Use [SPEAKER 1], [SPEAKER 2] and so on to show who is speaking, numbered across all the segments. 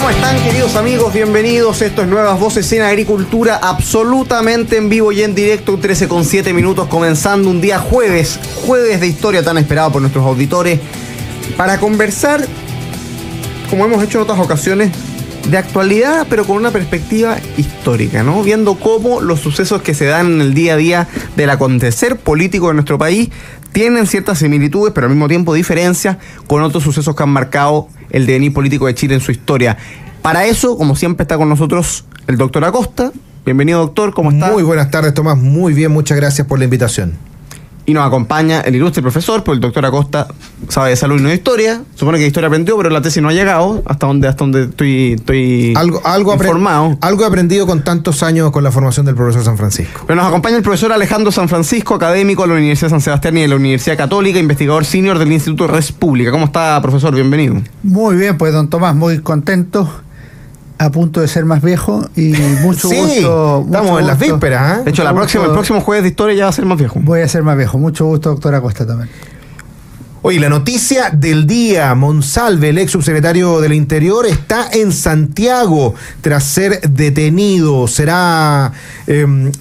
[SPEAKER 1] ¿Cómo están, queridos amigos? Bienvenidos. Esto es Nuevas Voces en Agricultura, absolutamente en vivo y en directo, 13:07 minutos, comenzando un día jueves de historia tan esperado por nuestros auditores, para conversar, como hemos hecho en otras ocasiones, de actualidad, pero con una perspectiva histórica, ¿no? Viendo cómo los sucesos que se dan en el día a día del acontecer político de nuestro país tienen ciertas similitudes, pero al mismo tiempo diferencias con otros sucesos que han marcado el devenir político de Chile en su historia. Para eso, como siempre, está con nosotros el doctor Acosta. Bienvenido, doctor, ¿cómo está?
[SPEAKER 2] Muy buenas tardes, Tomás. Muy bien, muchas gracias por la invitación.
[SPEAKER 1] Y nos acompaña el ilustre profesor, porque el doctor Acosta sabe de salud y no de historia. Supone que de historia aprendió, pero la tesis no ha llegado hasta donde estoy informado.
[SPEAKER 2] Algo he aprendido con tantos años con la formación del profesor San Francisco.
[SPEAKER 1] Pero nos acompaña el profesor Alejandro San Francisco, académico de la Universidad de San Sebastián y de la Universidad Católica, investigador senior del Instituto Res Pública. ¿Cómo está, profesor? Bienvenido.
[SPEAKER 3] Muy bien, pues don Tomás, muy contento. A punto de ser más viejo y mucho gusto.
[SPEAKER 2] Estamos en las vísperas, ¿eh?
[SPEAKER 1] De hecho, el próximo jueves de historia ya va a ser más viejo.
[SPEAKER 3] Voy a ser más viejo. Mucho gusto, doctor Acosta, también.
[SPEAKER 2] Oye, la noticia del día: Monsalve, el ex subsecretario del Interior, está en Santiago tras ser detenido. Será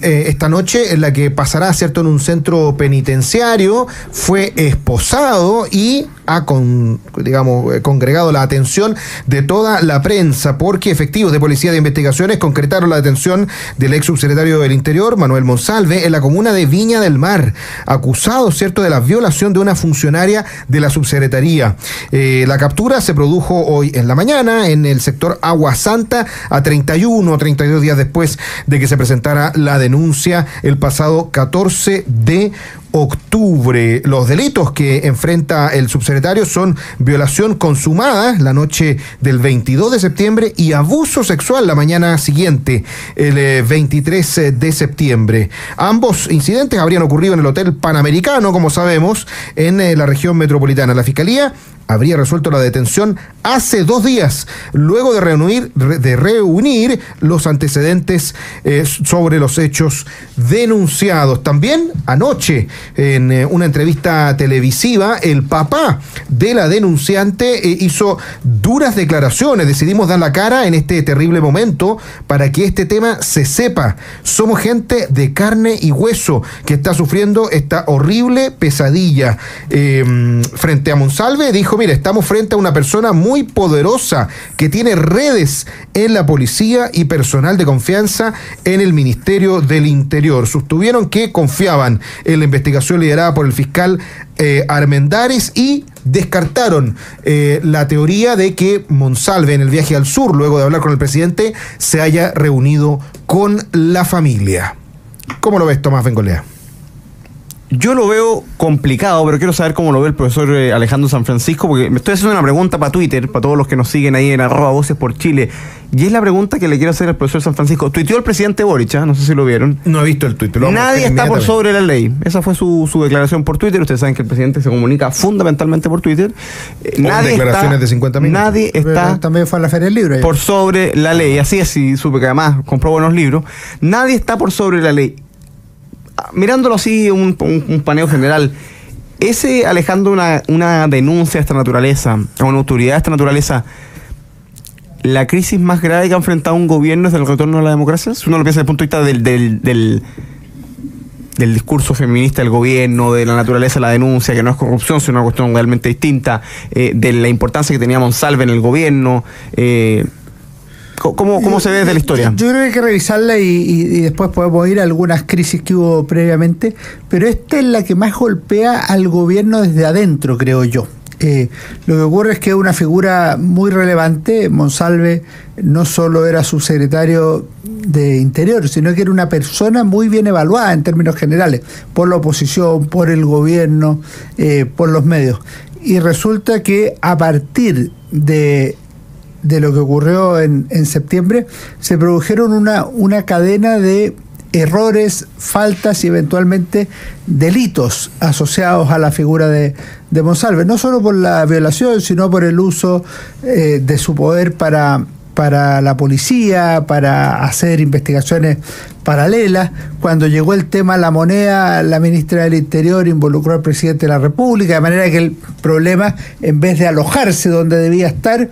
[SPEAKER 2] esta noche en la que pasará, ¿cierto?, en un centro penitenciario. Fue esposado y ha congregado la atención de toda la prensa, porque efectivos de Policía de Investigaciones concretaron la detención del ex subsecretario del Interior, Manuel Monsalve, en la comuna de Viña del Mar, acusado, ¿cierto?, de la violación de una funcionaria de la subsecretaría. La captura se produjo hoy en la mañana en el sector Agua Santa, a 31 o 32 días después de que se presentara la denuncia el pasado 14 de octubre. Los delitos que enfrenta el subsecretario son violación consumada la noche del 22 de septiembre y abuso sexual la mañana siguiente, el 23 de septiembre. Ambos incidentes habrían ocurrido en el Hotel Panamericano, como sabemos, en la región metropolitana. La Fiscalía habría resuelto la detención hace 2 días, luego de reunir los antecedentes sobre los hechos denunciados. También anoche, en una entrevista televisiva, el papá de la denunciante hizo duras declaraciones. Decidimos dar la cara en este terrible momento para que este tema se sepa. Somos gente de carne y hueso que está sufriendo esta horrible pesadilla. Frente a Monsalve dijo: mire, estamos frente a una persona muy poderosa que tiene redes en la policía y personal de confianza en el Ministerio del Interior. Sostuvieron que confiaban en la investigación liderada por el fiscal Armendáriz y descartaron la teoría de que Monsalve, en el viaje al sur, luego de hablar con el presidente, se haya reunido con la familia. ¿Cómo lo ves, Tomás Bengolea?
[SPEAKER 1] Yo lo veo complicado, pero quiero saber cómo lo ve el profesor Alejandro San Francisco, porque me estoy haciendo una pregunta para Twitter, para todos los que nos siguen ahí en @Voces por Chile, y es la pregunta que le quiero hacer al profesor San Francisco. Tuiteó el presidente Boric, no sé si lo vieron.
[SPEAKER 2] No he visto el tuit.
[SPEAKER 1] Nadie está por sobre la ley. Esa fue su declaración por Twitter. Ustedes saben que el presidente se comunica fundamentalmente por Twitter.
[SPEAKER 2] Nadie declaraciones de 50 minutos.
[SPEAKER 1] Nadie está
[SPEAKER 3] también fue a la Feria del Libro
[SPEAKER 1] por sobre la ley. Así es, y supe que además compró buenos libros. Nadie está por sobre la ley. Mirándolo así, un paneo general, ¿ese, Alejandro, una denuncia de esta naturaleza, a una autoridad de esta naturaleza, la crisis más grave que ha enfrentado un gobierno desde el retorno a la democracia? Si uno lo piensa desde el punto de vista del discurso feminista del gobierno, de la naturaleza de la denuncia, que no es corrupción, sino una cuestión realmente distinta, de la importancia que tenía Monsalve en el gobierno, ¿Cómo se ve desde la historia?
[SPEAKER 3] Yo creo que hay que revisarla y después podemos ir a algunas crisis que hubo previamente, pero esta es la que más golpea al gobierno desde adentro, creo yo. Lo que ocurre es que es una figura muy relevante. Monsalve no solo era subsecretario de Interior, sino que era una persona muy bien evaluada en términos generales, por la oposición, por el gobierno, por los medios. Y resulta que a partir de lo que ocurrió en septiembre, se produjeron una cadena de errores, faltas y eventualmente delitos asociados a la figura de Monsalve, no solo por la violación, sino por el uso de su poder para para la policía, para hacer investigaciones paralelas. Cuando llegó el tema de la moneda, la ministra del Interior involucró al presidente de la República, de manera que el problema, en vez de alojarse donde debía estar,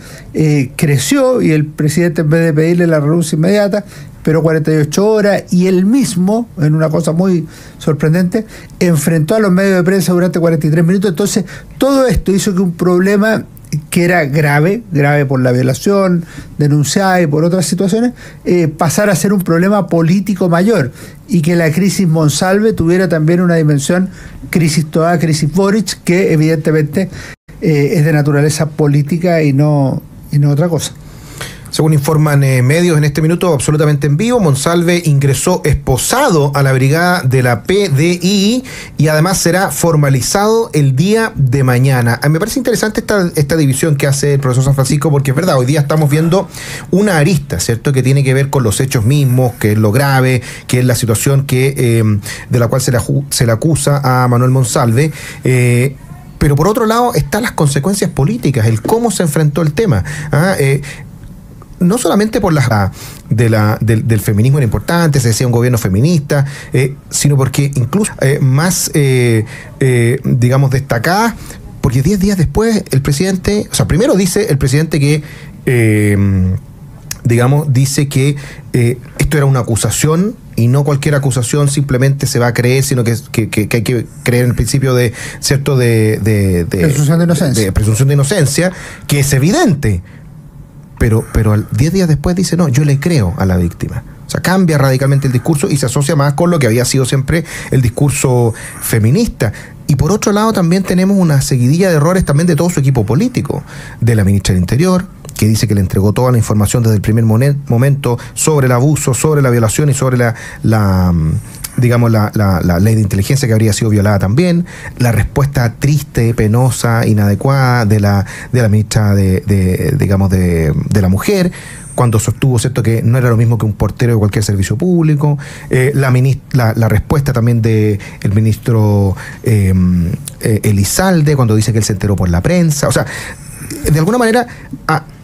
[SPEAKER 3] creció, y el presidente, en vez de pedirle la renuncia inmediata, esperó 48 horas, y él mismo, en una cosa muy sorprendente, enfrentó a los medios de prensa durante 43 minutos. Entonces, todo esto hizo que un problema que era grave por la violación denunciada y por otras situaciones, pasara a ser un problema político mayor, y que la crisis Monsalve tuviera también una dimensión crisis Toa, crisis Boric, que evidentemente es de naturaleza política y no otra cosa.
[SPEAKER 2] Según informan medios en este minuto, absolutamente en vivo, Monsalve ingresó esposado a la brigada de la PDI y además será formalizado el día de mañana. Me parece interesante esta división que hace el profesor San Francisco, porque es verdad, hoy día estamos viendo una arista, ¿cierto?, que tiene que ver con los hechos mismos, que es lo grave, que es la situación de la cual se le acusa a Manuel Monsalve. Pero por otro lado están las consecuencias políticas, el cómo se enfrentó el tema. No solamente por del feminismo era importante, se decía un gobierno feminista, sino porque incluso más, digamos, destacada, porque 10 días después el presidente, o sea, primero dice el presidente que, digamos, dice que esto era una acusación, y no cualquier acusación simplemente se va a creer, sino que hay que creer en el principio de, ¿cierto?, de
[SPEAKER 3] presunción de inocencia.
[SPEAKER 2] De presunción de inocencia, que es evidente. Pero 10 días después dice, no, yo le creo a la víctima. O sea, cambia radicalmente el discurso y se asocia más con lo que había sido siempre el discurso feminista. Y por otro lado también tenemos una seguidilla de errores también de todo su equipo político, de la ministra del Interior, que dice que le entregó toda la información desde el primer momento sobre el abuso, sobre la violación y sobre la ley de inteligencia que habría sido violada también, la respuesta triste, penosa, inadecuada de la ministra de la mujer, cuando sostuvo, ¿cierto?, que no era lo mismo que un portero de cualquier servicio público, la respuesta también del ministro Elizalde, cuando dice que él se enteró por la prensa. O sea, de alguna manera,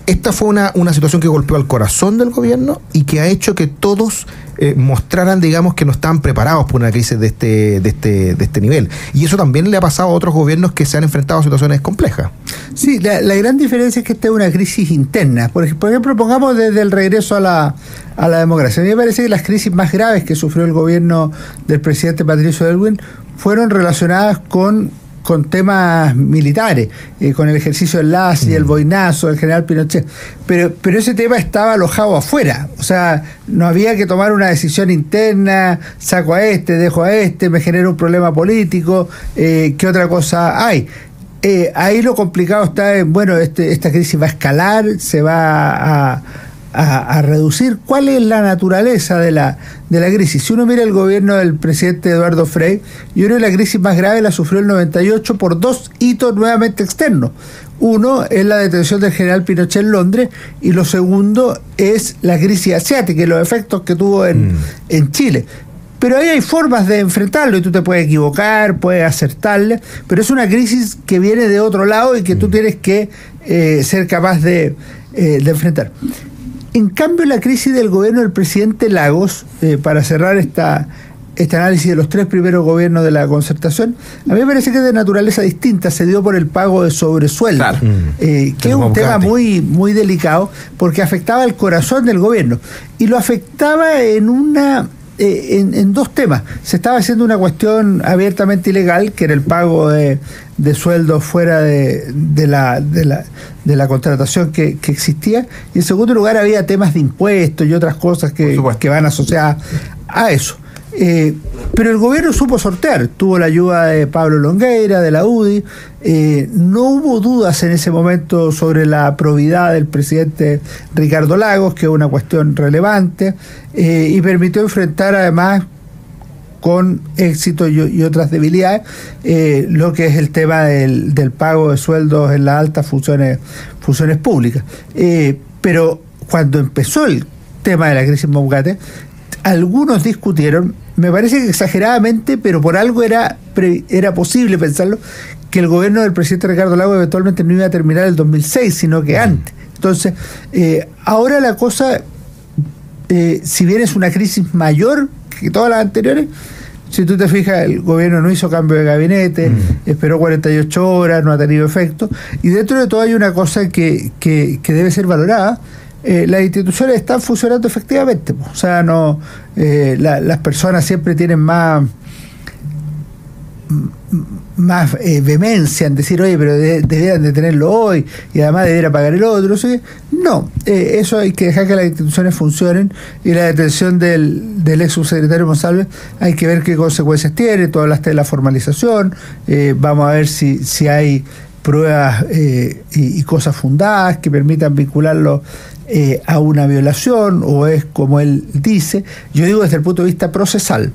[SPEAKER 2] esta fue una situación que golpeó al corazón del gobierno y que ha hecho que todos mostraran, digamos, que no estaban preparados por una crisis de este nivel. Y eso también le ha pasado a otros gobiernos que se han enfrentado a situaciones complejas.
[SPEAKER 3] Sí, la gran diferencia es que esta es una crisis interna. Por ejemplo, pongamos desde el regreso a la democracia. A mí me parece que las crisis más graves que sufrió el gobierno del presidente Patricio Aylwin fueron relacionadas con temas militares, con el ejercicio del LACI, el boinazo del general Pinochet, pero ese tema estaba alojado afuera. O sea, no había que tomar una decisión interna, saco a este, dejo a este, me genera un problema político, ¿qué otra cosa hay? Ahí lo complicado está en, bueno, esta crisis va a escalar, se va a reducir. ¿Cuál es la naturaleza de la crisis? Si uno mira el gobierno del presidente Eduardo Frei, yo creo que la crisis más grave la sufrió el 98 por dos hitos nuevamente externos. Uno es la detención del general Pinochet en Londres, y lo segundo es la crisis asiática y los efectos que tuvo en Chile. Pero ahí hay formas de enfrentarlo, y tú te puedes equivocar, puedes acertarle, pero es una crisis que viene de otro lado y que tú tienes que ser capaz de enfrentar. En cambio, la crisis del gobierno del presidente Lagos, para cerrar este análisis de los tres primeros gobiernos de la Concertación, a mí me parece que es de naturaleza distinta. Se dio por el pago de sobresueldo, claro, que es un tema muy, muy delicado, porque afectaba el corazón del gobierno, y lo afectaba en dos temas. Se estaba haciendo una cuestión abiertamente ilegal, que era el pago de sueldos fuera de la contratación que existía, y en segundo lugar había temas de impuestos y otras cosas que van asociadas a eso. Pero el gobierno supo sortear, tuvo la ayuda de Pablo Longueira, de la UDI, no hubo dudas en ese momento sobre la probidad del presidente Ricardo Lagos, que es una cuestión relevante, y permitió enfrentar además con éxito y otras debilidades lo que es el tema del pago de sueldos en las altas funciones públicas. Pero cuando empezó el tema de la crisis Mongate, algunos discutieron, me parece que exageradamente, pero por algo era posible pensarlo, que el gobierno del presidente Ricardo Lagos eventualmente no iba a terminar el 2006, sino que antes. Entonces, ahora la cosa, si bien es una crisis mayor que todas las anteriores, si tú te fijas, el gobierno no hizo cambio de gabinete, esperó 48 horas, no ha tenido efecto, y dentro de todo hay una cosa que debe ser valorada. Las instituciones están funcionando efectivamente, o sea, no las personas siempre tienen más vehemencia en decir, oye, pero debieran de tenerlo hoy y además debiera pagar el otro. ¿Sí? No, eso hay que dejar que las instituciones funcionen, y la detención del ex subsecretario Monsalve hay que ver qué consecuencias tiene. Tú hablaste de la formalización, vamos a ver si hay pruebas y cosas fundadas que permitan vincularlo a una violación, o es como él dice. Yo digo desde el punto de vista procesal.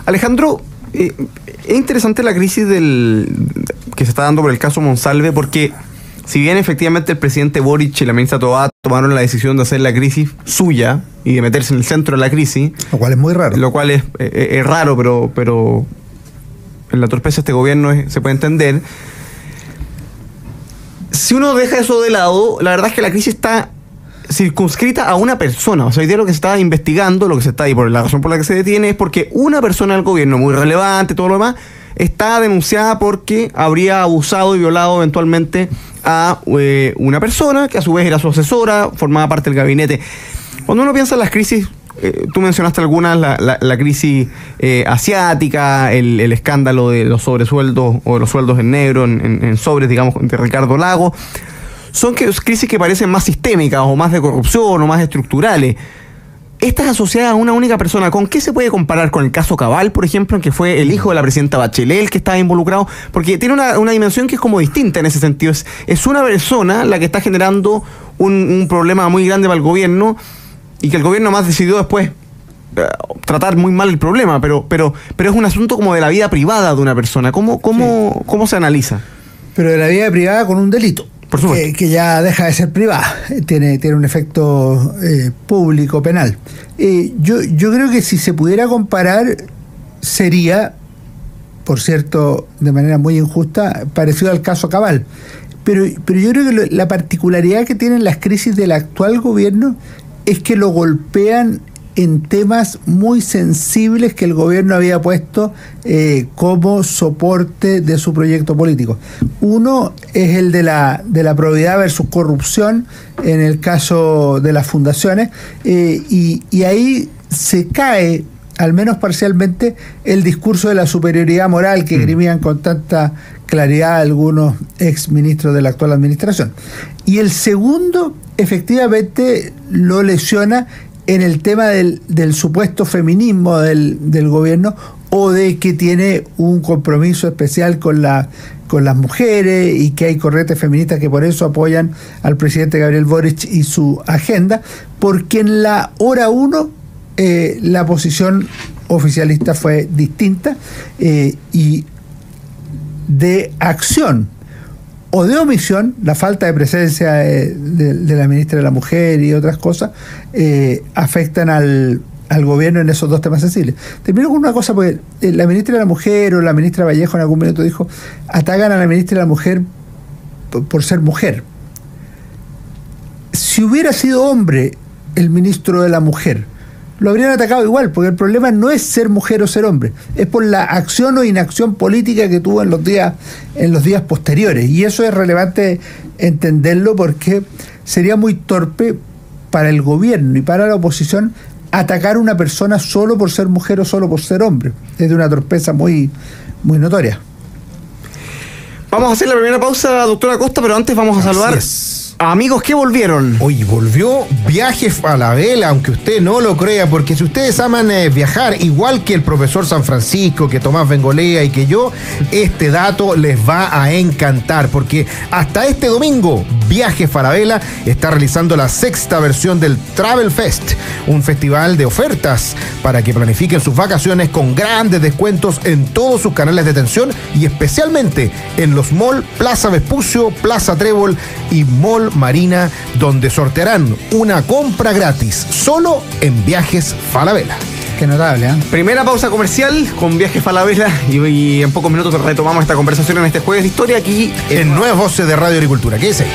[SPEAKER 1] Alejandro, es interesante la crisis que se está dando por el caso Monsalve, porque si bien efectivamente el presidente Boric y la ministra Tobá tomaron la decisión de hacer la crisis suya y de meterse en el centro de la crisis,
[SPEAKER 3] lo cual es muy raro.
[SPEAKER 1] Lo cual es raro, pero en la torpeza de este gobierno se puede entender. Si uno deja eso de lado, la verdad es que la crisis está circunscrita a una persona. O sea, hoy día lo que se está investigando, lo que se está, y por la razón por la que se detiene, es porque una persona del gobierno muy relevante, todo lo demás, está denunciada porque habría abusado y violado eventualmente a una persona que a su vez era su asesora, formaba parte del gabinete. Cuando uno piensa en las crisis, tú mencionaste algunas, la crisis asiática, el escándalo de los sobresueldos o de los sueldos en negro, en sobres, digamos, de Ricardo Lagos. Son crisis que parecen más sistémicas o más de corrupción o más estructurales. Estas asociadas a una única persona, ¿con qué se puede comparar? Con el caso Cabal, por ejemplo, en que fue el hijo de la presidenta Bachelet el que estaba involucrado, porque tiene una dimensión que es como distinta en ese sentido. Es una persona la que está generando un problema muy grande para el gobierno, y que el gobierno más decidió después tratar muy mal el problema, pero es un asunto como de la vida privada de una persona. ¿Cómo se analiza?
[SPEAKER 3] Pero de la vida privada con un delito.
[SPEAKER 1] Por supuesto.
[SPEAKER 3] Que ya deja de ser privada, tiene un efecto público, penal. Yo creo que si se pudiera comparar, sería, por cierto, de manera muy injusta, parecido al caso Cabal. Pero yo creo que la particularidad que tienen las crisis del actual gobierno es que lo golpean en temas muy sensibles que el gobierno había puesto como soporte de su proyecto político. Uno es el de la probidad versus corrupción en el caso de las fundaciones, y ahí se cae, al menos parcialmente, el discurso de la superioridad moral que esgrimían con tanta claridad algunos ex ministros de la actual administración. Y el segundo, efectivamente, lo lesiona en el tema del supuesto feminismo del gobierno, o de que tiene un compromiso especial con las mujeres, y que hay corrientes feministas que por eso apoyan al presidente Gabriel Boric y su agenda, porque en la hora 1 la posición oficialista fue distinta, y de acción o de omisión, la falta de presencia de la ministra de la Mujer y otras cosas, afectan al gobierno en esos dos temas sensibles. Termino con una cosa, porque la ministra de la Mujer o la ministra Vallejo en algún minuto dijo, atacan a la ministra de la Mujer por ser mujer. Si hubiera sido hombre el ministro de la Mujer, lo habrían atacado igual, porque el problema no es ser mujer o ser hombre, es por la acción o inacción política que tuvo en los días posteriores. Y eso es relevante entenderlo, porque sería muy torpe para el gobierno y para la oposición atacar a una persona solo por ser mujer o solo por ser hombre. Es de una torpeza muy, muy notoria.
[SPEAKER 1] Vamos a hacer la primera pausa, doctora Costa, pero antes vamos a saludar a amigos que volvieron.
[SPEAKER 2] Hoy volvió Viaje Falabella, aunque usted no lo crea, porque si ustedes aman viajar, igual que el profesor San Francisco, que Tomás Bengolea y que yo, este dato les va a encantar, porque hasta este domingo Viaje Falabella está realizando la 6ª versión del Travel Fest, un festival de ofertas para que planifiquen sus vacaciones con grandes descuentos en todos sus canales de atención, y especialmente en los mall Plaza Vespucio, Plaza Trébol y Mall Marina, donde sortearán una compra gratis solo en Viajes Falabella.
[SPEAKER 3] Qué notable, ¿eh?
[SPEAKER 1] Primera pausa comercial con Viajes Falabella y en pocos minutos retomamos esta conversación en este jueves de historia aquí
[SPEAKER 2] En Nuevas Voces de Radio Agricultura. ¿Qué dice?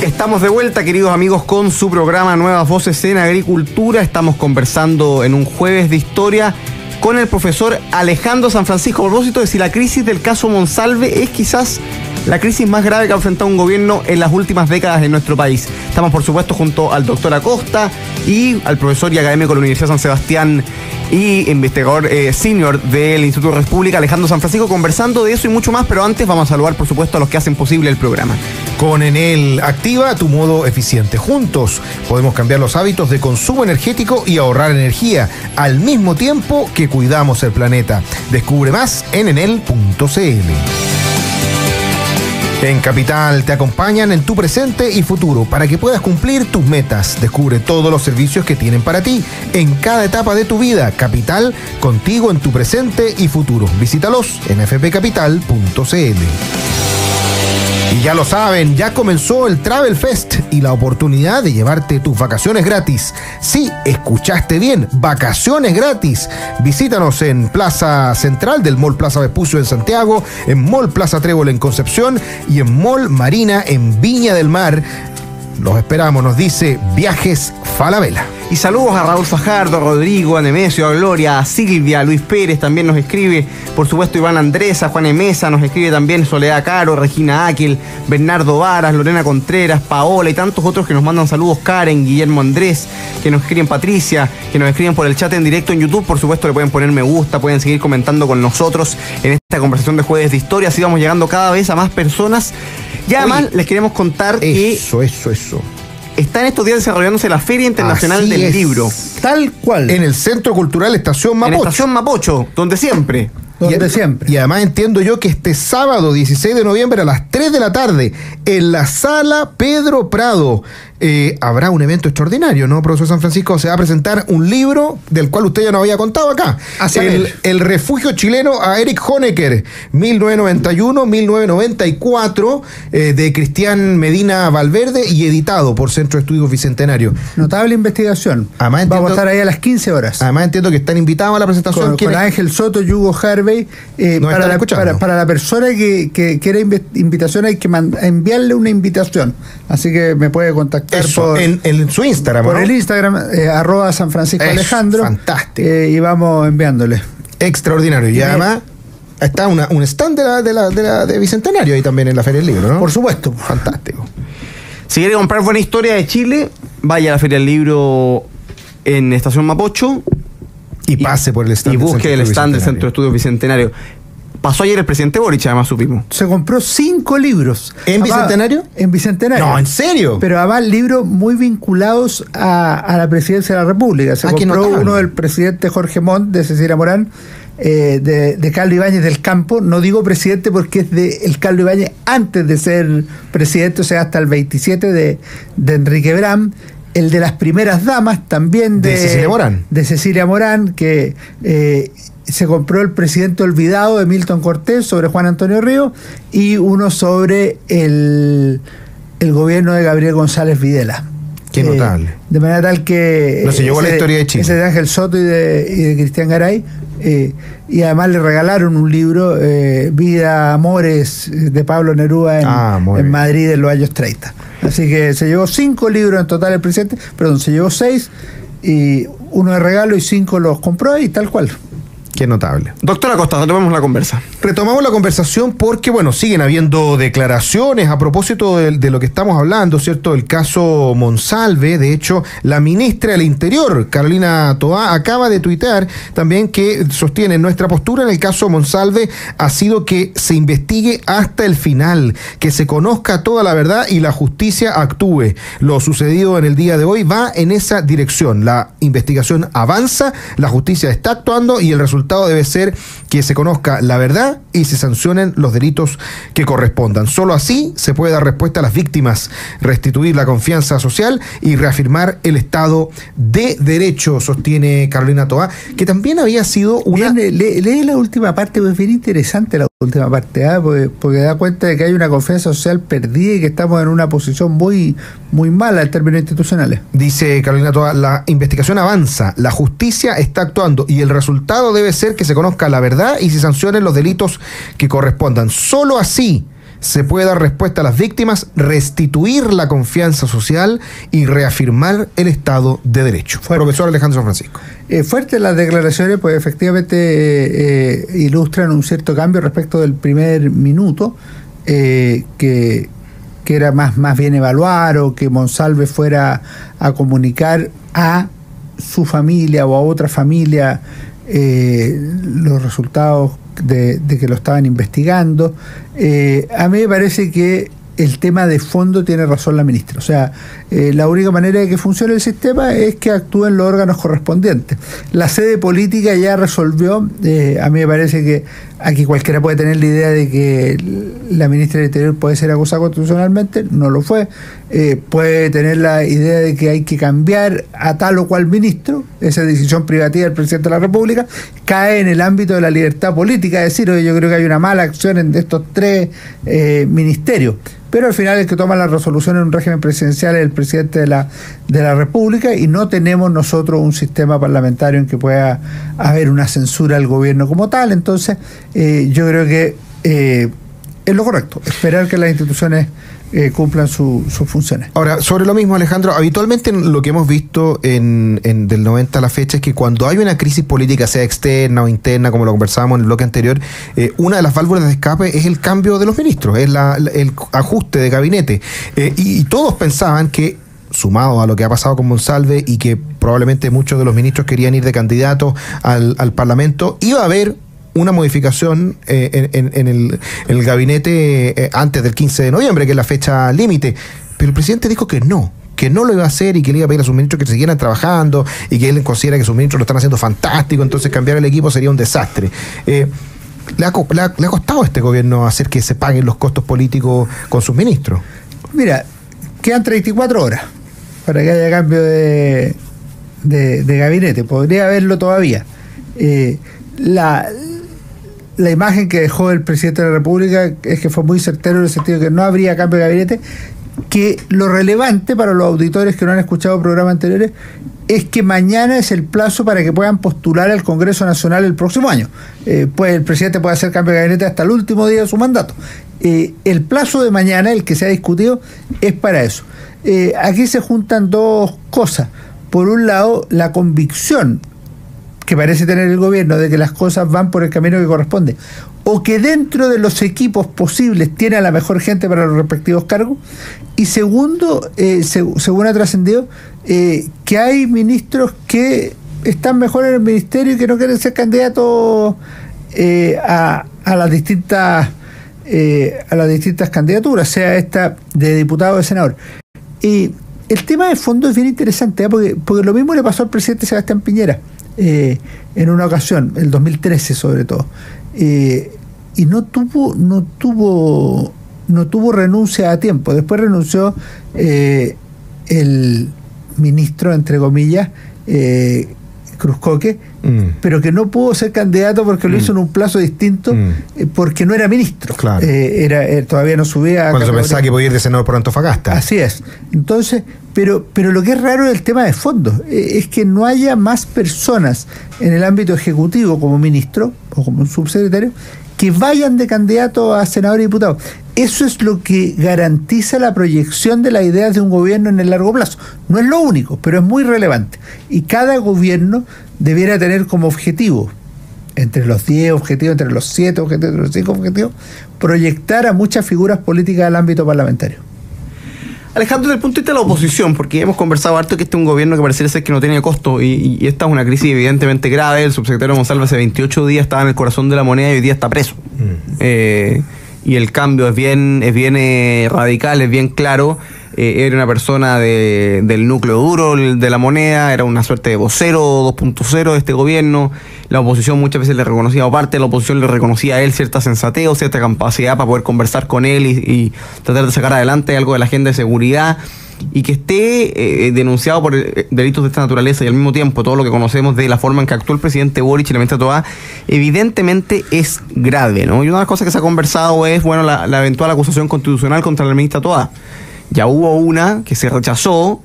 [SPEAKER 1] Estamos de vuelta, queridos amigos, con su programa Nuevas Voces en Agricultura. Estamos conversando en un jueves de historia con el profesor Alejandro San Francisco, a propósito de si la crisis del caso Monsalve es quizás la crisis más grave que ha enfrentado un gobierno en las últimas décadas en nuestro país. Estamos, por supuesto, junto al doctor Acosta y al profesor y académico de la Universidad de San Sebastián y investigador senior del Instituto de República, Alejandro San Francisco, conversando de eso y mucho más, pero antes vamos a saludar, por supuesto, a los que hacen posible el programa.
[SPEAKER 2] Con Enel, activa tu modo eficiente. Juntos podemos cambiar los hábitos de consumo energético y ahorrar energía, al mismo tiempo que cuidamos el planeta. Descubre más en enel.cl. En Capital te acompañan en tu presente y futuro para que puedas cumplir tus metas. Descubre todos los servicios que tienen para ti en cada etapa de tu vida. Capital, contigo en tu presente y futuro. Visítalos en fpcapital.cl. Y ya lo saben, ya comenzó el Travel Fest y la oportunidad de llevarte tus vacaciones gratis. Sí, escuchaste bien, vacaciones gratis. Visítanos en Plaza Central del Mall Plaza Vespucio en Santiago, en Mall Plaza Trébol en Concepción y en Mall Marina en Viña del Mar. Los esperamos, nos dice Viajes Falabella.
[SPEAKER 1] Y saludos a Raúl Fajardo, a Rodrigo, a Nemesio, a Gloria, a Silvia, a Luis Pérez también nos escribe, por supuesto Iván Andrés, a Juan Emesa, nos escribe también Soledad Caro, Regina Áquil, Bernardo Varas, Lorena Contreras, Paola y tantos otros que nos mandan saludos, Karen, Guillermo Andrés, que nos escriben Patricia, que nos escriben por el chat en directo en YouTube, por supuesto le pueden poner me gusta, pueden seguir comentando con nosotros en esta conversación de Jueves de Historia, así vamos llegando cada vez a más personas. Y además les queremos contar que
[SPEAKER 2] Eso.
[SPEAKER 1] está en estos días desarrollándose la Feria Internacional
[SPEAKER 2] Así
[SPEAKER 1] del
[SPEAKER 2] es.
[SPEAKER 1] Libro.
[SPEAKER 3] Tal cual.
[SPEAKER 2] En el Centro Cultural Estación
[SPEAKER 1] En
[SPEAKER 2] Mapocho.
[SPEAKER 1] Estación Mapocho, donde siempre.
[SPEAKER 3] Donde siempre.
[SPEAKER 2] Y además entiendo yo que este sábado 16 de noviembre a las 3 de la tarde en la Sala Pedro Prado habrá un evento extraordinario, ¿no, profesor San Francisco? Se va a presentar un libro del cual usted ya nos había contado acá. El Refugio Chileno a Erich Honecker, 1991-1994, de Cristian Medina Valverde y editado por Centro de Estudios Bicentenario.
[SPEAKER 3] Notable investigación.
[SPEAKER 2] Además,
[SPEAKER 3] Vamos a estar ahí a las 15 horas.
[SPEAKER 2] Además entiendo que están invitados a la presentación.
[SPEAKER 3] Con Ángel Soto y Hugo Harvey. Para la persona que quiera invitación hay que enviarle una invitación. Así que me puede contactar
[SPEAKER 2] en su Instagram.
[SPEAKER 3] por
[SPEAKER 2] ¿no?
[SPEAKER 3] el Instagram, @ San Francisco Alejandro.
[SPEAKER 2] Fantástico.
[SPEAKER 3] Y vamos enviándole.
[SPEAKER 2] Extraordinario. Y además está un stand de Bicentenario ahí también en la Feria del Libro, ¿no?
[SPEAKER 3] Por supuesto.
[SPEAKER 2] Fantástico.
[SPEAKER 1] Si quiere comprar buena historia de Chile, vaya a la Feria del Libro en Estación Mapocho
[SPEAKER 2] Y pase por el stand.
[SPEAKER 1] y
[SPEAKER 2] del
[SPEAKER 1] busque
[SPEAKER 2] Centro
[SPEAKER 1] el stand del
[SPEAKER 2] Bicentenario.
[SPEAKER 1] Centro de Estudios Bicentenario. Pasó ayer el presidente Boric, además supimos.
[SPEAKER 3] Se compró 5 libros.
[SPEAKER 2] ¿En Bicentenario?
[SPEAKER 3] En Bicentenario.
[SPEAKER 2] No, ¿en serio?
[SPEAKER 3] Pero además libros muy vinculados a la presidencia de la República. Se
[SPEAKER 2] qué
[SPEAKER 3] compró
[SPEAKER 2] notable.
[SPEAKER 3] uno del presidente Jorge Montt, de Cecilia Morán, de Carlos Ibáñez del Campo. No digo presidente porque es de el Carlos Ibáñez antes de ser presidente, o sea, hasta el 27 de Enrique Brand. El de las primeras damas, también
[SPEAKER 2] De Cecilia Morán.
[SPEAKER 3] De Cecilia Morán, que se compró El presidente olvidado de Milton Cortés sobre Juan Antonio Ríos, y uno sobre el gobierno de Gabriel González Videla.
[SPEAKER 2] Qué notable.
[SPEAKER 3] De manera tal que
[SPEAKER 2] No se llevó la historia de Chile.
[SPEAKER 3] ese de Ángel Soto y de Cristian Garay, y además le regalaron un libro, Vida, Amores, de Pablo Neruda en Madrid en los años 30. Así que se llevó 5 libros en total el presidente, perdón, se llevó 6, y uno de regalo y 5 los compró y tal cual.
[SPEAKER 2] Qué notable.
[SPEAKER 1] Doctora Costa, retomemos la conversa.
[SPEAKER 2] Retomamos la conversación porque, bueno, siguen habiendo declaraciones a propósito de lo que estamos hablando, ¿cierto? El caso Monsalve. De hecho, la ministra del Interior, Carolina Toá, acaba de tuitear también que sostiene nuestra postura en el caso Monsalve ha sido que se investigue hasta el final, que se conozca toda la verdad y la justicia actúe. Lo sucedido en el día de hoy va en esa dirección. La investigación avanza, la justicia está actuando y el resultado resultado debe ser que se conozca la verdad y se sancionen los delitos que correspondan. Solo así se puede dar respuesta a las víctimas, restituir la confianza social y reafirmar el Estado de Derecho, sostiene Carolina Toá, que también había sido una...
[SPEAKER 3] Lee la última parte, pues es bien interesante la última parte, porque da cuenta de que hay una confianza social perdida y que estamos en una posición muy mala en términos institucionales.
[SPEAKER 2] Dice Carolina Toá, la investigación avanza, la justicia está actuando y el resultado debe ser que se conozca la verdad y se sancionen los delitos que correspondan. Solo así se puede dar respuesta a las víctimas, restituir la confianza social y reafirmar el Estado de Derecho. Profesor Alejandro San Francisco.
[SPEAKER 3] Fuertes las declaraciones, pues efectivamente ilustran un cierto cambio respecto del primer minuto, que era más bien evaluar o que Monsalve fuera a comunicar a su familia o a otra familia los resultados de que lo estaban investigando. A mí me parece que el tema de fondo tiene razón la ministra. O sea, la única manera de que funcione el sistema es que actúen los órganos correspondientes. La sede política ya resolvió. A mí me parece que aquí cualquiera puede tener la idea de que la ministra del Interior puede ser acusada constitucionalmente, no lo fue. Puede tener la idea de que hay que cambiar a tal o cual ministro. Esa decisión privativa del presidente de la República cae en el ámbito de la libertad política. Es decir, yo creo que hay una mala acción en estos tres ministerios. Pero al final el que toma la resolución en un régimen presidencial es el presidente de la República, y no tenemos nosotros un sistema parlamentario en que pueda haber una censura al gobierno como tal. Entonces yo creo que es lo correcto, esperar que las instituciones cumplan sus funciones.
[SPEAKER 2] Ahora, sobre lo mismo, Alejandro, habitualmente lo que hemos visto del 90 a la fecha es que cuando hay una crisis política, sea externa o interna, como lo conversábamos en el bloque anterior, una de las válvulas de escape es el cambio de los ministros, es el ajuste de gabinete. Y todos pensaban que, sumado a lo que ha pasado con Monsalve y que probablemente muchos de los ministros querían ir de candidato al Parlamento, iba a haber una modificación en el gabinete antes del 15 de noviembre, que es la fecha límite. Pero el presidente dijo que no lo iba a hacer y que le iba a pedir a sus ministros que siguieran trabajando y que él considera que sus ministros lo están haciendo fantástico, entonces cambiar el equipo sería un desastre. ¿Le ha costado a este gobierno hacer que se paguen los costos políticos con sus ministros?
[SPEAKER 3] Mira, quedan 34 horas para que haya cambio de gabinete. Podría haberlo todavía. La imagen que dejó el presidente de la República es que fue muy certero en el sentido de que no habría cambio de gabinete, que lo relevante para los auditores que no han escuchado programas anteriores es que mañana es el plazo para que puedan postular al Congreso Nacional el próximo año. Pues el presidente puede hacer cambio de gabinete hasta el último día de su mandato. El plazo de mañana, el que se ha discutido, es para eso. Aquí se juntan dos cosas. Por un lado, la convicción que parece tener el gobierno de que las cosas van por el camino que corresponde, o que dentro de los equipos posibles tiene a la mejor gente para los respectivos cargos. Y segundo, según ha trascendido, que hay ministros que están mejor en el ministerio y que no quieren ser candidatos a las distintas candidaturas, sea esta de diputado o de senador. Y el tema de fondo es bien interesante, porque lo mismo le pasó al presidente Sebastián Piñera en una ocasión, el 2013 sobre todo, y no tuvo renuncia a tiempo. Después renunció el ministro, entre comillas, Cruzcoque, pero que no pudo ser candidato porque lo hizo en un plazo distinto, porque no era ministro.
[SPEAKER 2] Claro.
[SPEAKER 3] Todavía no subía.
[SPEAKER 2] Cuando se pensaba que podía ir de senador por Antofagasta.
[SPEAKER 3] Así es. Entonces, pero lo que es raro es el tema de fondo, es que no haya más personas en el ámbito ejecutivo como ministro o como subsecretario que vayan de candidato a senador y diputado. Eso es lo que garantiza la proyección de las ideas de un gobierno en el largo plazo. No es lo único, pero es muy relevante. Y cada gobierno debiera tener como objetivo, entre los 10 objetivos, entre los 7 objetivos, entre los 5 objetivos, proyectar a muchas figuras políticas al ámbito parlamentario.
[SPEAKER 1] Alejandro, desde el punto de vista de la oposición, porque hemos conversado harto que este es un gobierno que pareciera ser que no tiene costo, y esta es una crisis evidentemente grave. El subsecretario Monsalve hace 28 días estaba en el corazón de la moneda y hoy día está preso. Y el cambio es bien radical, es bien claro. era una persona del núcleo duro de la moneda, era una suerte de vocero 2.0 de este gobierno. La oposición muchas veces le reconocía, o parte de la oposición le reconocía a él cierta sensatez o cierta capacidad para poder conversar con él y tratar de sacar adelante algo de la agenda de seguridad. Y que esté denunciado por delitos de esta naturaleza y al mismo tiempo todo lo que conocemos de la forma en que actuó el presidente Boric y la ministra Toá, evidentemente es grave, ¿no? Y una de las cosas que se ha conversado es, bueno, la eventual acusación constitucional contra la ministra Toá. Ya hubo una que se rechazó.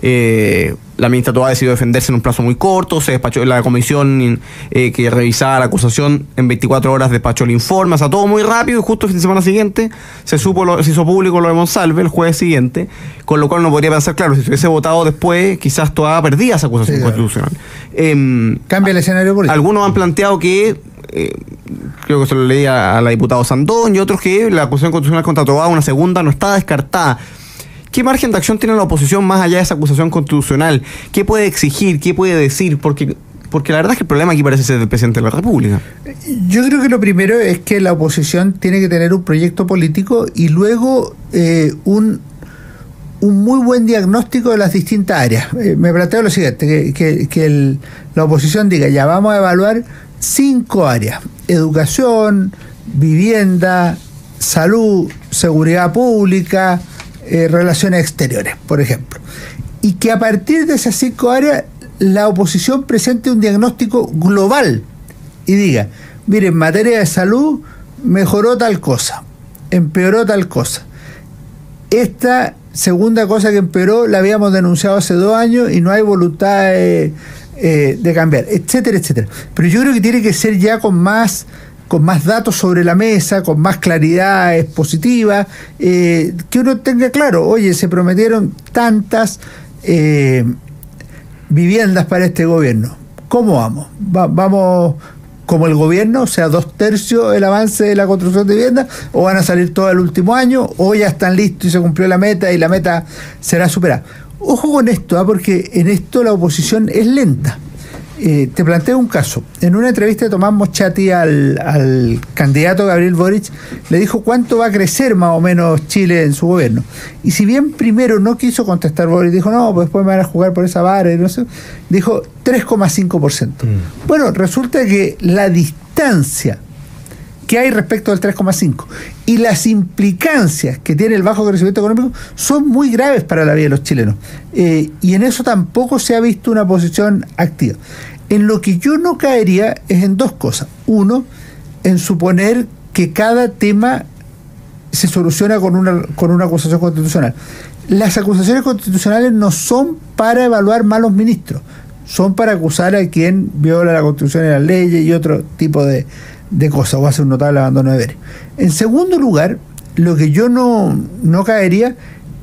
[SPEAKER 1] La ministra Toá decidió defenderse en un plazo muy corto, se despachó la comisión que revisaba la acusación en 24 horas, despachó el informe, o sea, todo muy rápido, y justo el fin de semana siguiente se hizo público lo de Monsalve, el jueves siguiente, con lo cual uno podría pensar, claro, si se hubiese votado después, quizás Toá perdía esa acusación constitucional.
[SPEAKER 3] Cambia el escenario político.
[SPEAKER 1] Algunos han planteado que, creo que se lo leí a la diputada Sandón y otros, que la acusación constitucional contra Toá, una segunda, no está descartada. ¿Qué margen de acción tiene la oposición más allá de esa acusación constitucional? ¿Qué puede exigir? ¿Qué puede decir? Porque la verdad es que el problema aquí parece ser el presidente de la República.
[SPEAKER 3] Yo creo que lo primero es que la oposición tiene que tener un proyecto político y luego un muy buen diagnóstico de las distintas áreas. Me planteo lo siguiente, que la oposición diga, ya vamos a evaluar 5 áreas: educación, vivienda, salud, seguridad pública, relaciones exteriores, por ejemplo. Y que a partir de esas 5 áreas la oposición presente un diagnóstico global y diga, mire, en materia de salud mejoró tal cosa, empeoró tal cosa. Esta segunda cosa que empeoró la habíamos denunciado hace 2 años y no hay voluntad de cambiar, etcétera, etcétera. Pero yo creo que tiene que ser ya con más datos sobre la mesa, con más claridad expositiva, que uno tenga claro, oye, se prometieron tantas viviendas para este gobierno. ¿Cómo vamos? ¿Vamos como el gobierno, o sea, 2/3 el avance de la construcción de viviendas, o van a salir todo el último año, o ya están listos y se cumplió la meta y la meta será superada? Ojo con esto, porque en esto la oposición es lenta. Te planteo un caso. En una entrevista de Tomás Moschati al candidato Gabriel Boric, le dijo cuánto va a crecer más o menos Chile en su gobierno. Y si bien primero no quiso contestar Boric, dijo, no, pues después me van a jugar por esa vara, y no sé, dijo 3,5%. Bueno, resulta que la distancia que hay respecto del 3,5 y las implicancias que tiene el bajo crecimiento económico son muy graves para la vida de los chilenos. Y en eso tampoco se ha visto una posición activa. En lo que yo no caería es en 2 cosas. Uno, en suponer que cada tema se soluciona con una acusación constitucional. Las acusaciones constitucionales no son para evaluar malos ministros, son para acusar a quien viola la Constitución y las leyes y otro tipo de cosas, o hace un notable abandono de deberes. En segundo lugar, lo que yo no caería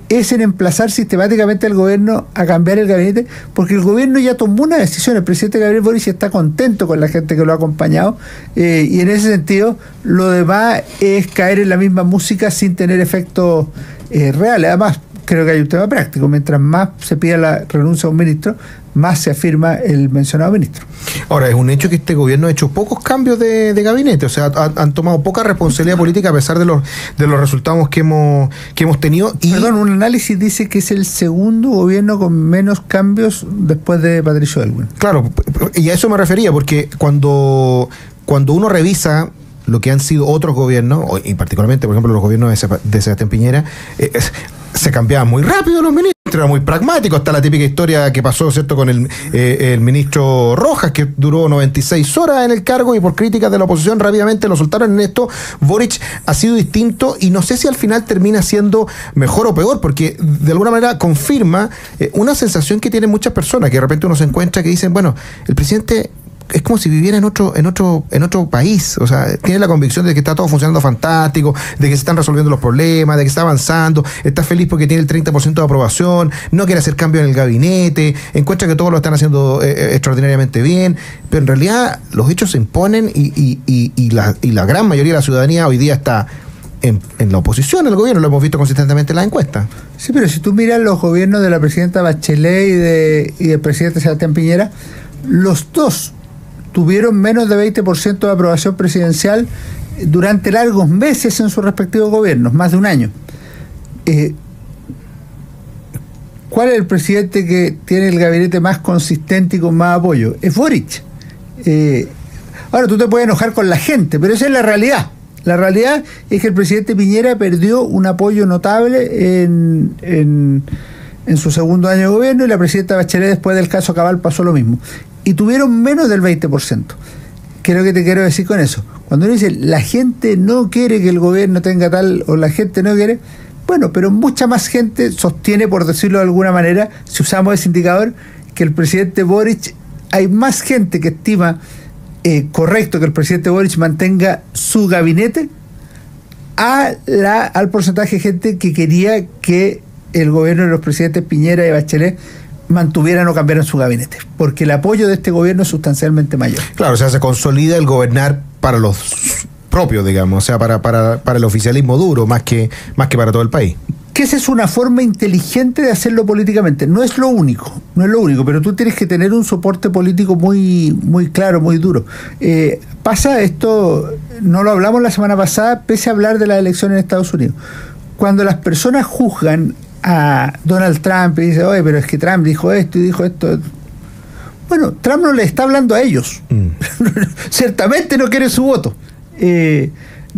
[SPEAKER 3] es en emplazar sistemáticamente al gobierno a cambiar el gabinete, porque el gobierno ya tomó una decisión. El presidente Gabriel Boric está contento con la gente que lo ha acompañado, y en ese sentido lo demás es caer en la misma música sin tener efectos reales. Además, creo que hay un tema práctico: mientras más se pida la renuncia a un ministro, más se afirma el mencionado ministro.
[SPEAKER 2] Ahora, es un hecho que este gobierno ha hecho pocos cambios de gabinete, o sea, han tomado poca responsabilidad política a pesar de los resultados que hemos tenido. Y
[SPEAKER 3] perdón, un análisis dice que es el segundo gobierno con menos cambios después de Patricio Aylwin.
[SPEAKER 2] Claro, y a eso me refería, porque cuando uno revisa lo que han sido otros gobiernos, y particularmente, por ejemplo, los gobiernos de Sebastián Piñera, se cambiaban muy rápido los ministros, era muy pragmático. Está la típica historia que pasó, ¿cierto?, con el ministro Rojas, que duró 96 horas en el cargo y por críticas de la oposición rápidamente lo soltaron. En esto Boric ha sido distinto, y no sé si al final termina siendo mejor o peor, porque de alguna manera confirma una sensación que tienen muchas personas, que de repente uno se encuentra que dicen, bueno, el presidente es como si viviera en otro país. O sea, tiene la convicción de que está todo funcionando fantástico, de que se están resolviendo los problemas, de que está avanzando, está feliz porque tiene el 30% de aprobación, no quiere hacer cambios en el gabinete, encuentra que todos lo están haciendo extraordinariamente bien, pero en realidad los hechos se imponen, y la gran mayoría de la ciudadanía hoy día está en la oposición al gobierno. Lo hemos visto consistentemente en las encuestas.
[SPEAKER 3] Sí, pero si tú miras los gobiernos de la presidenta Bachelet y del presidente Sebastián Piñera, los dos tuvieron menos de 20% de aprobación presidencial durante largos meses en sus respectivos gobiernos, más de un año. ¿cuál es el presidente que tiene el gabinete más consistente y con más apoyo? Es Boric. Ahora, tú te puedes enojar con la gente, pero esa es la realidad. La realidad es que el presidente Piñera perdió un apoyo notable en su segundo año de gobierno, y la presidenta Bachelet, después del caso Cabal, pasó lo mismo. Y tuvieron menos del 20%. ¿Qué es lo que te quiero decir con eso? Cuando uno dice, la gente no quiere que el gobierno tenga tal, o la gente no quiere, bueno, pero mucha más gente sostiene, por decirlo de alguna manera, si usamos ese indicador, que el presidente Boric, hay más gente que estima correcto que el presidente Boric mantenga su gabinete al porcentaje de gente que quería que el gobierno de los presidentes Piñera y Bachelet mantuvieran o cambiaran su gabinete, porque el apoyo de este gobierno es sustancialmente mayor.
[SPEAKER 2] Claro, o sea, se consolida el gobernar para los propios, digamos, o sea, para el oficialismo duro, más que para todo el país.
[SPEAKER 3] Que esa es una forma inteligente de hacerlo políticamente. No es lo único, pero tú tienes que tener un soporte político muy, muy claro, muy duro. Pasa esto, no lo hablamos la semana pasada, pese a hablar de las elecciones en Estados Unidos. Cuando las personas juzgan a Donald Trump y dicen, oye, pero es que Trump dijo esto y dijo esto. Bueno, Trump no le está hablando a ellos. Ciertamente no quiere su voto.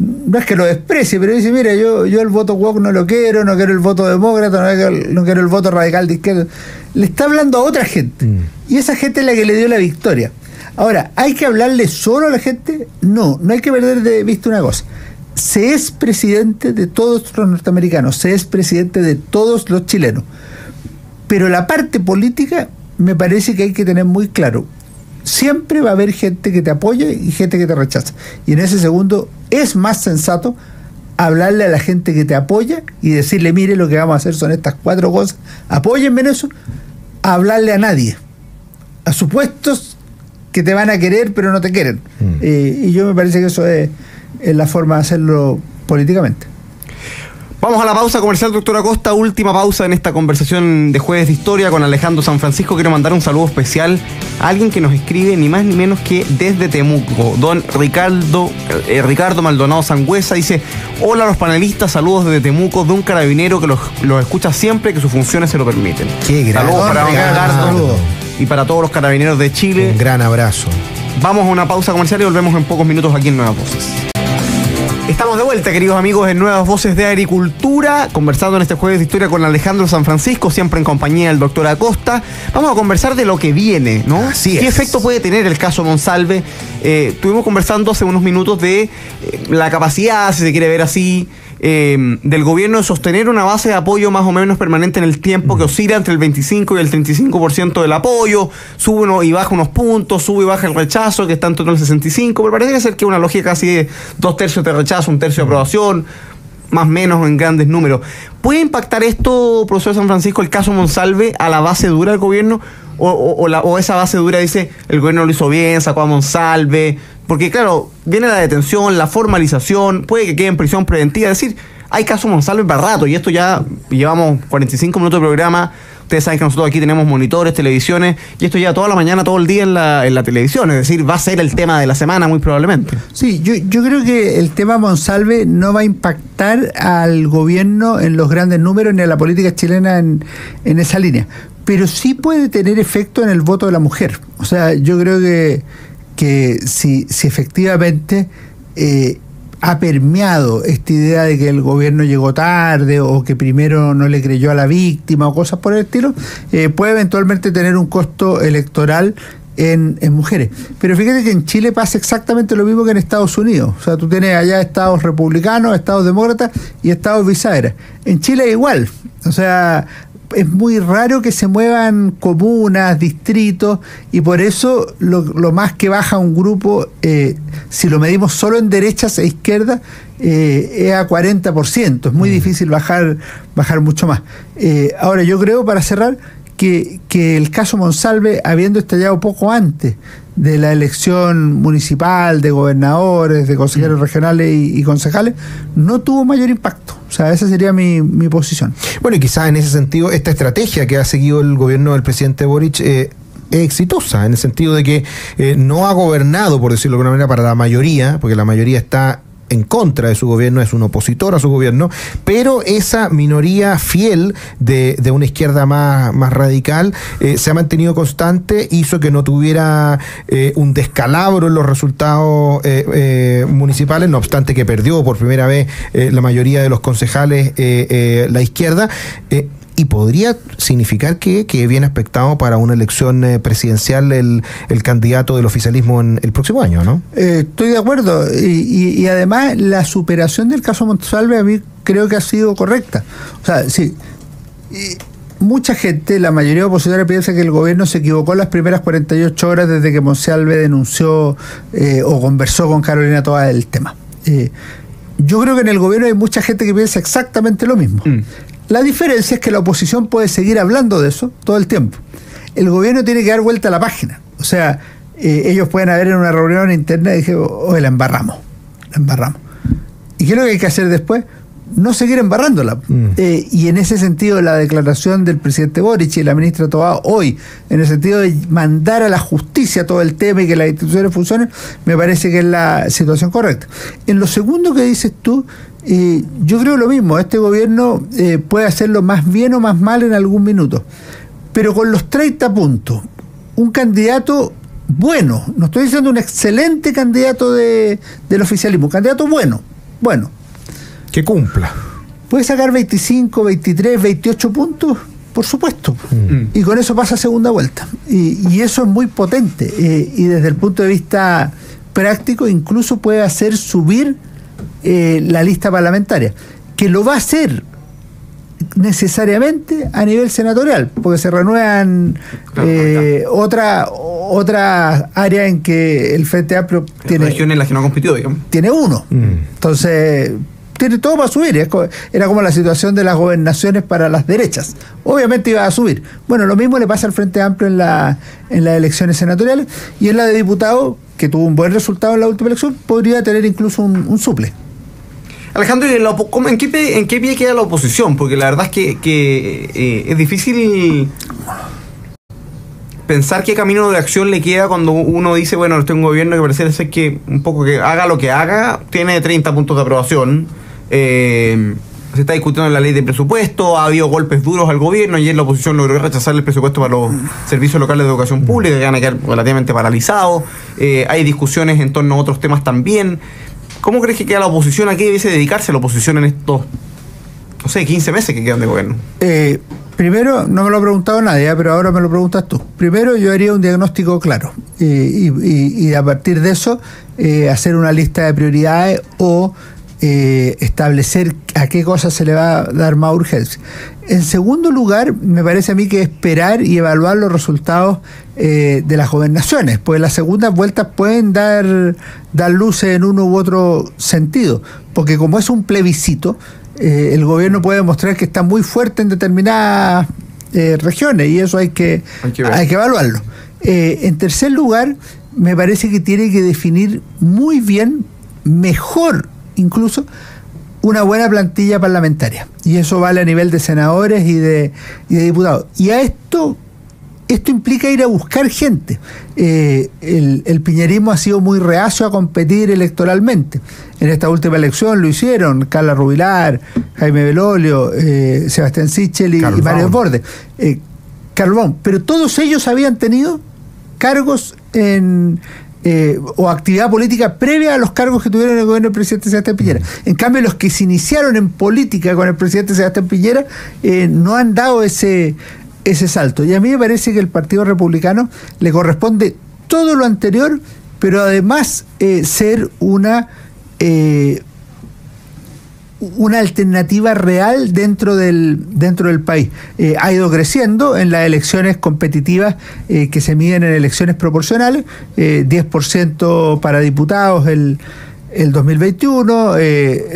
[SPEAKER 3] No es que lo desprecie, pero dice, mira, yo el voto woke no quiero el voto demócrata, no quiero el voto radical de izquierda. Le está hablando a otra gente. Y esa gente es la que le dio la victoria. Ahora, ¿hay que hablarle solo a la gente? No hay que perder de vista una cosa. Se es presidente de todos los norteamericanos, se es presidente de todos los chilenos. Pero la parte política me parece que hay que tener muy claro. Siempre va a haber gente que te apoya y gente que te rechaza. Y en ese segundo es más sensato hablarle a la gente que te apoya y decirle, mire, lo que vamos a hacer son estas 4 cosas, apóyenme en eso, a hablarle a nadie. A supuestos que te van a querer pero no te quieren. Y yo me parece que eso es la forma de hacerlo políticamente.
[SPEAKER 1] Vamos a la pausa comercial, doctor Acosta. Última pausa en esta conversación de Jueves de Historia con Alejandro San Francisco. Quiero mandar un saludo especial a alguien que nos escribe ni más ni menos que desde Temuco. Don Ricardo Maldonado Sangüesa dice: hola a los panelistas, saludos desde Temuco, de un carabinero que los escucha siempre que sus funciones se lo permiten.
[SPEAKER 2] Qué gran
[SPEAKER 1] saludos para don Ricardo y para todos los carabineros de Chile.
[SPEAKER 2] Un gran abrazo.
[SPEAKER 1] Vamos a una pausa comercial y volvemos en pocos minutos aquí en Nuevas Voces. Estamos de vuelta, queridos amigos, en Nuevas Voces de Agricultura, conversando en este Jueves de Historia con Alejandro San Francisco, siempre en compañía del doctor Acosta. Vamos a conversar de lo que viene, ¿no?
[SPEAKER 2] Así es.
[SPEAKER 1] ¿Qué efecto puede tener el caso Monsalve? Estuvimos conversando hace unos minutos de la capacidad, si se quiere ver así, del gobierno de sostener una base de apoyo más o menos permanente en el tiempo, que oscila entre el 25 y el 35% del apoyo, sube y baja unos puntos, sube y baja el rechazo, que está en torno al 65%, pero parece ser que una lógica casi de 2/3 de rechazo, 1/3 de aprobación, más o menos en grandes números. ¿Puede impactar esto, profesor San Francisco, el caso Monsalve, a la base dura del gobierno? ¿O esa base dura dice, el gobierno lo hizo bien, sacó a Monsalve? Porque claro, viene la detención, la formalización, puede que quede en prisión preventiva. Es decir, hay caso Monsalve para rato, y esto ya llevamos 45 minutos de programa. Ustedes saben que nosotros aquí tenemos monitores, televisiones, y esto ya toda la mañana, todo el día en la televisión. Es decir, va a ser el tema de la semana muy probablemente.
[SPEAKER 3] Sí, yo creo que el tema Monsalve no va a impactar al gobierno en los grandes números ni a la política chilena en esa línea. Pero sí puede tener efecto en el voto de la mujer. O sea, yo creo que si efectivamente ha permeado esta idea de que el gobierno llegó tarde o que primero no le creyó a la víctima o cosas por el estilo, puede eventualmente tener un costo electoral en mujeres. Pero fíjate que en Chile pasa exactamente lo mismo que en Estados Unidos. O sea, tú tienes allá estados republicanos, estados demócratas y estados bisagras. En Chile es igual. O sea, es muy raro que se muevan comunas, distritos, y por eso lo más que baja un grupo, si lo medimos solo en derechas e izquierdas, es a 40%. Es muy difícil bajar mucho más. Ahora, yo creo, para cerrar, que el caso Monsalve, habiendo estallado poco antes de la elección municipal, de gobernadores, de consejeros regionales y concejales, no tuvo mayor impacto. O sea, esa sería mi posición.
[SPEAKER 2] Bueno, y quizás en ese sentido, esta estrategia que ha seguido el gobierno del presidente Boric es exitosa, en el sentido de que no ha gobernado, por decirlo de alguna manera, para la mayoría, porque la mayoría está en contra de su gobierno, es un opositor a su gobierno, pero esa minoría fiel de una izquierda más radical se ha mantenido constante, hizo que no tuviera un descalabro en los resultados municipales, no obstante que perdió por primera vez la mayoría de los concejales la izquierda. Y podría significar que bien aspectado para una elección presidencial el candidato del oficialismo en el próximo año, ¿no?
[SPEAKER 3] Estoy de acuerdo. Y además la superación del caso Monsalve a mí creo que ha sido correcta. O sea, sí. Mucha gente, la mayoría opositora, piensa que el gobierno se equivocó en las primeras 48 horas desde que Monsalve denunció o conversó con Carolina Toa del tema. Yo creo que en el gobierno hay mucha gente que piensa exactamente lo mismo. La diferencia es que la oposición puede seguir hablando de eso todo el tiempo. El gobierno tiene que dar vuelta a la página. O sea, ellos pueden haber en una reunión interna y dije, oye, la embarramos. ¿Y qué es lo que hay que hacer después? No seguir embarrándola. Y en ese sentido, la declaración del presidente Boric y la ministra Toa hoy, en el sentido de mandar a la justicia todo el tema y que las instituciones funcionen, me parece que es la situación correcta. En lo segundo que dices tú, yo creo lo mismo. Este gobierno puede hacerlo más bien o más mal en algún minuto, pero con los 30 puntos, un candidato bueno, no estoy diciendo un excelente candidato del oficialismo, un candidato bueno,
[SPEAKER 2] que cumpla.
[SPEAKER 3] ¿Puede sacar 25, 23, 28 puntos? Por supuesto. Y con eso pasa a segunda vuelta. Y eso es muy potente. Y desde el punto de vista práctico, incluso puede hacer subir la lista parlamentaria, que lo va a hacer necesariamente a nivel senatorial, porque se renuevan otra área en que el Frente Amplio tiene
[SPEAKER 1] regiones en las que no compitió, digamos.
[SPEAKER 3] Tiene uno. Entonces tiene todo para subir. Era como la situación de las gobernaciones para las derechas. Obviamente iba a subir. Bueno, lo mismo le pasa al Frente Amplio en las elecciones senatoriales, y en la de diputados, que tuvo un buen resultado en la última elección, podría tener incluso un suple.
[SPEAKER 1] Alejandro, ¿en qué pie queda la oposición? Porque la verdad es que es difícil pensar qué camino de acción le queda cuando uno dice, bueno, este es un gobierno que parece ser que un poco que haga lo que haga, tiene 30 puntos de aprobación, se está discutiendo la ley de presupuesto, ha habido golpes duros al gobierno, ayer la oposición logró rechazar el presupuesto para los servicios locales de educación pública, que van a quedar relativamente paralizados, hay discusiones en torno a otros temas también. ¿Cómo crees que queda la oposición? ¿A qué debe dedicarse la oposición en estos, 15 meses que quedan de gobierno?
[SPEAKER 3] Primero, no me lo ha preguntado nadie, pero ahora me lo preguntas tú. Primero, yo haría un diagnóstico claro y a partir de eso hacer una lista de prioridades o establecer a qué cosas se le va a dar más urgencia. En segundo lugar, me parece a mí que esperar y evaluar los resultados de las gobernaciones, pues las segundas vueltas pueden dar luces en uno u otro sentido, porque como es un plebiscito, el gobierno puede demostrar que está muy fuerte en determinadas regiones, y eso hay que evaluarlo. En tercer lugar, me parece que tiene que definir muy bien, mejor incluso, una buena plantilla parlamentaria, y eso vale a nivel de senadores y de diputados. Y a esto implica ir a buscar gente. El piñerismo ha sido muy reacio a competir electoralmente. En esta última elección lo hicieron Carla Rubilar, Jaime Belolio, Sebastián Sichel y Mario Desbordes, Carlos, pero todos ellos habían tenido cargos o actividad política previa a los cargos que tuvieron en el gobierno del presidente Sebastián Piñera. En cambio, los que se iniciaron en política con el presidente Sebastián Piñera no han dado ese salto. Y a mí me parece que al Partido Republicano le corresponde todo lo anterior, pero además ser una alternativa real dentro del país. Ha ido creciendo en las elecciones competitivas que se miden en elecciones proporcionales, 10% para diputados el 2021,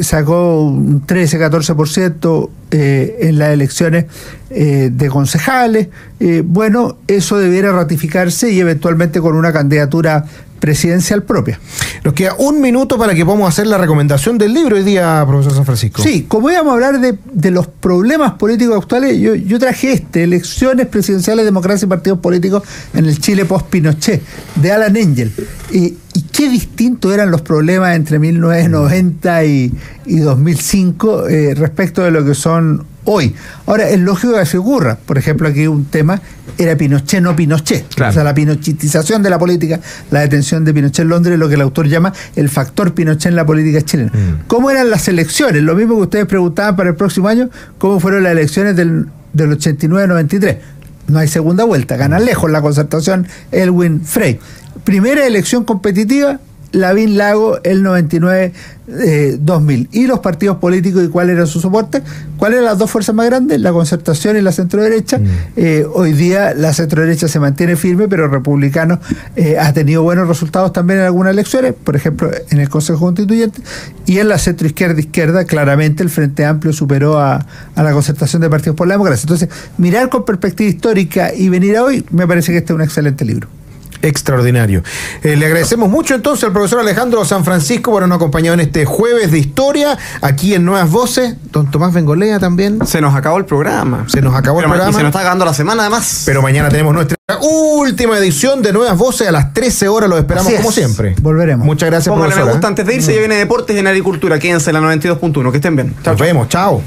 [SPEAKER 3] sacó un 13-14% en las elecciones de concejales. Bueno, eso debiera ratificarse y eventualmente con una candidatura presidencial propia.
[SPEAKER 2] Nos queda un minuto para que podamos hacer la recomendación del libro hoy día, profesor San Francisco.
[SPEAKER 3] Sí, como íbamos a hablar de los problemas políticos actuales, yo traje elecciones presidenciales, democracia y partidos políticos en el Chile post-Pinochet, de Alan Engel. Y qué distintos eran los problemas entre 1990 y 2005 respecto de lo que son hoy. Ahora, es lógico que se ocurra. Por ejemplo, aquí un tema era Pinochet, no Pinochet.
[SPEAKER 2] Claro.
[SPEAKER 3] O sea, la pinochetización de la política, la detención de Pinochet en Londres, lo que el autor llama el factor Pinochet en la política chilena. ¿Cómo eran las elecciones? Lo mismo que ustedes preguntaban para el próximo año, ¿cómo fueron las elecciones del 89-93? No hay segunda vuelta, gana lejos la Concertación Elwin Frey. Primera elección competitiva, Lavín Lago, el 99-2000. ¿Y los partidos políticos y cuál era su soporte? ¿Cuáles eran las dos fuerzas más grandes? La Concertación y la centroderecha. Hoy día la centroderecha se mantiene firme, pero Republicanos ha tenido buenos resultados también en algunas elecciones, por ejemplo en el Consejo Constituyente, y en la centroizquierda, claramente el Frente Amplio superó a la Concertación de Partidos por la Democracia. Entonces, mirar con perspectiva histórica y venir a hoy, me parece que este es un excelente libro.
[SPEAKER 2] Extraordinario. Le agradecemos mucho entonces al profesor Alejandro San Francisco por habernos acompañado en este jueves de historia aquí en Nuevas Voces. Don Tomás Bengolea también.
[SPEAKER 1] Se nos acabó el programa.
[SPEAKER 2] Se nos acabó el programa.
[SPEAKER 1] Y se nos está acabando la semana además.
[SPEAKER 2] Pero mañana tenemos nuestra última edición de Nuevas Voces a las 13 horas. Los esperamos como siempre.
[SPEAKER 3] Volveremos.
[SPEAKER 2] Muchas gracias,
[SPEAKER 1] Póngale
[SPEAKER 2] profesor.
[SPEAKER 1] me gusta antes de irse. Ya viene Deportes en Agricultura. Quédense en la 92.1. Que estén bien.
[SPEAKER 2] Nos vemos. Chao.